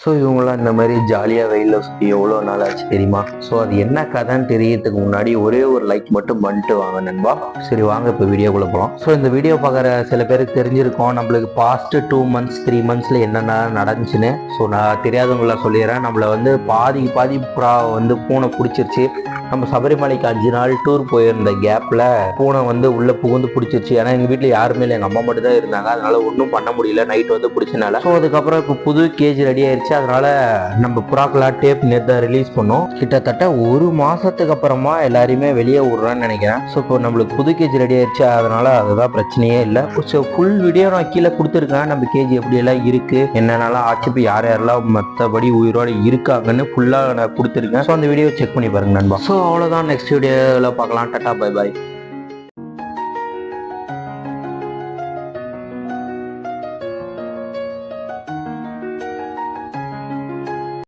So இவங்களாம் இந்த மாதிரி ஜாலியாக வெயிலில் சுற்றி எவ்வளோ நாள் ஆச்சு தெரியுமா? ஸோ அது என்ன கதைன்னு தெரியறதுக்கு முன்னாடி ஒரே ஒரு லைக் மட்டும் பண்ணிட்டு வாங்க நண்பா. சரி வாங்க இப்போ வீடியோக்குள்ளே போகலாம். ஸோ இந்த வீடியோ பார்க்குற சில பேருக்கு தெரிஞ்சிருக்கோம் நம்மளுக்கு பாஸ்ட் 2 months 3 monthsல என்னென்ன நடந்துச்சுன்னு. ஸோ நான் தெரியாதவங்கள சொல்லிடுறேன். நம்மளை வந்து பாதி புறா வந்து பூனை பிடிச்சிருச்சு. நம்ம சபரிமலைக்கு 5 நாள் டூர் போயிருந்த கேப்பில் பூனை வந்து உள்ளே புகுந்து பிடிச்சிருச்சு. ஏன்னா எங்கள் வீட்டில் யாருமே இல்லை, எங்கள் அம்மா மட்டும் தான் இருந்தாங்க. அதனால ஒன்றும் பண்ண முடியல, நைட் வந்து பிடிச்சனால. ஸோ அதுக்கப்புறம் இப்போ புது கேஜ் ரெடி ஆயிடுச்சு. அதனால நம்ம புறாக்கெல்லாம் டேப் நேற்று ரிலீஸ் பண்ணோம். கிட்டத்தட்ட 1 மாசத்துக்கு அப்புறமா எல்லாரையுமே வெளியே விடுறான்னு நினைக்கிறேன். ஸோ இப்போ நம்மளுக்கு புது கேஜ் ரெடி ஆயிடுச்சு. அதனால அதுதான் பிரச்சனையே இல்லை. ஸோ ஃபுல் வீடியோ நான் கீழே கொடுத்துருக்கேன். நம்ம கேஜ் எப்படியெல்லாம் இருக்கு, என்னென்னலாம் ஆச்சு, இப்போ யார் யாரெல்லாம் மற்றபடி உயிரோடு இருக்காங்கன்னு ஃபுல்லாக நான் கொடுத்துருக்கேன். ஸோ அந்த வீடியோ செக் பண்ணி பாருங்க நண்பா. ஸோ அவ்வளோதான், நெக்ஸ்ட் வீடியோவில் பார்க்கலாம். Tata bye bye.